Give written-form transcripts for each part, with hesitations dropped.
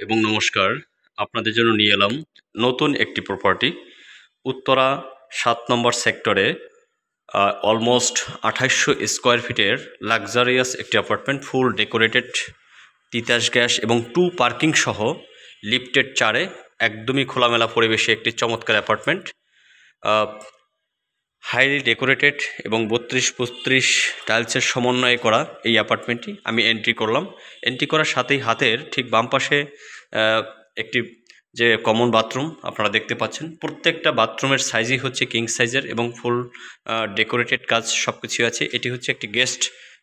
এবং নমস্কার। আপনাদের জন্য নিয়ে এলাম নতুন একটি প্রপার্টি উত্তরা ৭ নম্বর সেক্টরে অলমোস্ট ২৮০০ স্কোয়ার ফিটের লাক্সারিয়াস একটি অ্যাপার্টমেন্ট, ফুল ডেকোরেটেড, তিতাস গ্যাস এবং 2 পার্কিং সহ লিফটেড 4-এ একদমই খোলামেলা পরিবেশে একটি চমৎকার অ্যাপার্টমেন্ট, হাইলি ডেকোরেটেড এবং ৩২-৩২ টাইলসের সমন্বয়ে করা এই অ্যাপার্টমেন্টটি আমি এন্ট্রি করলাম। এন্ট্রি করার সাথেই হাতের ঠিক বাম পাশে একটি যে কমন বাথরুম আপনারা দেখতে পাচ্ছেন। প্রত্যেকটা বাথরুমের সাইজই হচ্ছে কিং সাইজের এবং ফুল ডেকোরেটেড কাজ সব কিছু আছে। এটি হচ্ছে একটি গেস্ট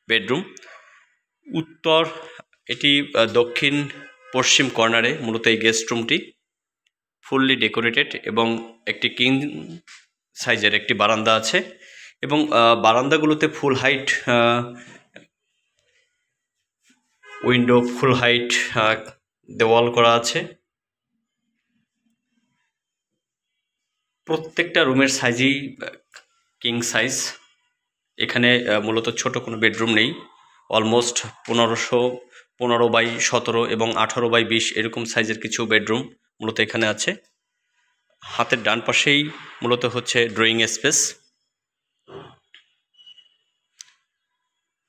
বেডরুম। এটি দক্ষিণ পশ্চিম কর্নারে মূলত এই গেস্ট রুমটি ফুললি ডেকোরেটেড এবং একটি কিং সাইজের একটি বারান্দা আছে এবং বারান্দাগুলোতে full height window, full height দেওয়াল করা আছে। প্রত্যেকটা রুমের সাইজই কিং সাইজ। এখানে মূলত ছোট কোনো বেডরুম নেই। অলমোস্ট 15x17 এবং 18x20 এরকম সাইজের কিছু বেডরুম মূলত এখানে আছে। হাতের ডান পাশেই মূলত হচ্ছে ড্রয়িং স্পেস।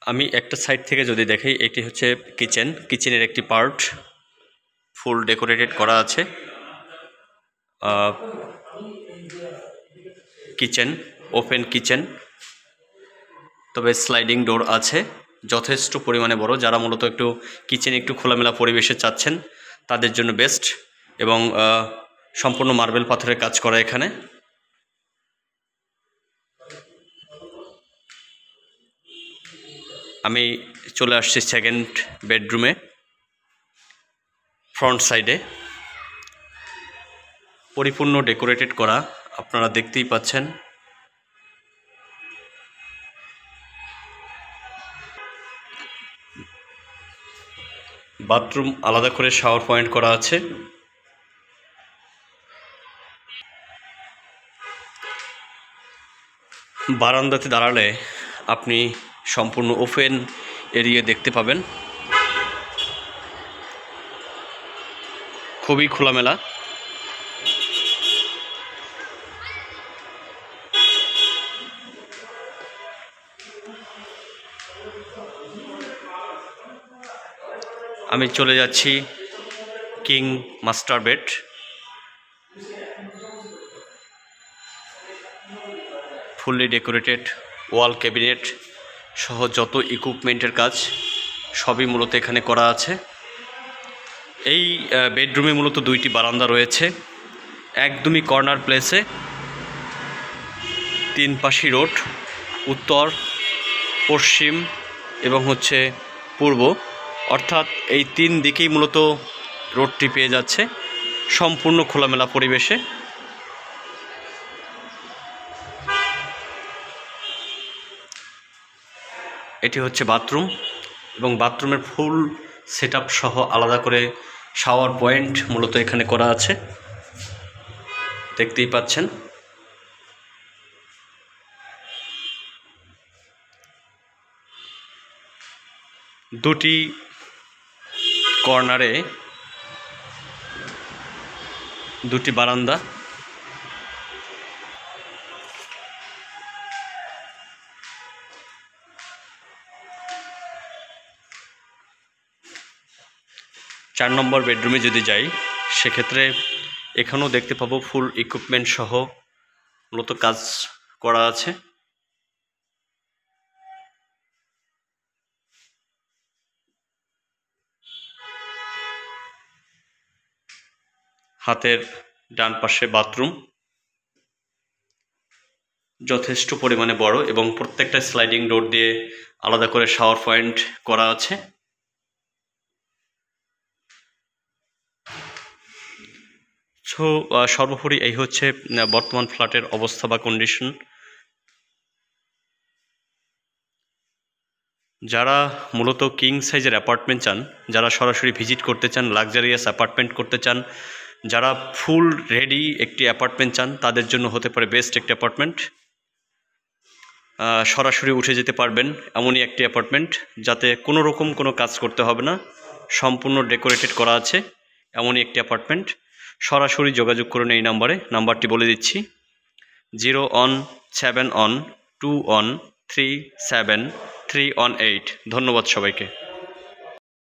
আমি একটা সাইড থেকে যদি দেখি, এটি হচ্ছে কিচেনের একটি পার্ট ফুল ডেকোরেটেড করা আছে। কিচেন ওপেন কিচেন, তবে স্লাইডিং ডোর আছে, যথেষ্ট পরিমাণে বড়। যারা মূলত একটু কিচেন একটু খোলামেলা পরিবেশে চাচ্ছেন তাদের জন্য বেস্ট এবং সম্পূর্ণ মার্বেল পাথরের কাজ করা এখানে। আমি চলে আসছি সেকেন্ড বেডরুমে। ফ্রন্ট সাইডে পরিপূর্ণ ডেকোরেটেড করা, আপনারা দেখতেই পাচ্ছেন। বাথরুম আলাদা করে শাওয়ার পয়েন্ট করা আছে। বারান্দাতে দাঁড়ালে আপনি সম্পূর্ণ ওপেন এরিয়া দেখতে পাবেন, খুবই খোলামেলা। আমি চলে যাচ্ছি king master bed. Fully decorated, ওয়াল ক্যাবিনেট সহ যত ইকুইপমেন্টের কাজ সবই মূলত এখানে করা আছে। এই বেডরুমে মূলত 2টি বারান্দা রয়েছে, একদমই কর্নার প্লেসে, 3 পাশি রোড, উত্তর, পশ্চিম এবং হচ্ছে পূর্ব, অর্থাৎ এই 3 দিকেই মূলত রোডটি পেয়ে যাচ্ছে সম্পূর্ণ খোলামেলা পরিবেশে। এটি হচ্ছে বাথরুম এবং বাথরুমের ফুল সেটআপ সহ আলাদা করে শাওয়ার পয়েন্ট মূলত এখানে করা আছে, দেখতেই পাচ্ছেন। দুটি কর্নারে 2টি বারান্দা। চার নম্বর বেডরুমে যদি যাই, সেক্ষেত্রে এখানেও দেখতে পাবো ফুল ইকুইপমেন্ট সহ মূলত কাজ করা আছে। হাতের ডান পাশে বাথরুম যথেষ্ট পরিমাণে বড় এবং প্রত্যেকটা স্লাইডিং ডোর দিয়ে আলাদা করে শাওয়ার পয়েন্ট করা আছে। সো সর্বোপরি এই হচ্ছে বর্তমান ফ্ল্যাটের অবস্থা বা কন্ডিশন। যারা মূলত কিং সাইজের অ্যাপার্টমেন্ট চান, যারা সরাসরি ভিজিট করতে চান, লাক্সারিয়াস অ্যাপার্টমেন্ট করতে চান, যারা ফুল রেডি একটি অ্যাপার্টমেন্ট চান, তাদের জন্য হতে পারে বেস্ট একটি অ্যাপার্টমেন্ট। সরাসরি উঠে যেতে পারবেন এমনই একটি অ্যাপার্টমেন্ট, যাতে কোনো রকম কোনো কাজ করতে হবে না, সম্পূর্ণ ডেকোরেটেড করা আছে। এমনই একটি অ্যাপার্টমেন্ট। সরাসরি যোগাযোগ করুন এই নাম্বারটি বলে দিচ্ছি 01712137318। ধন্যবাদ সবাইকে।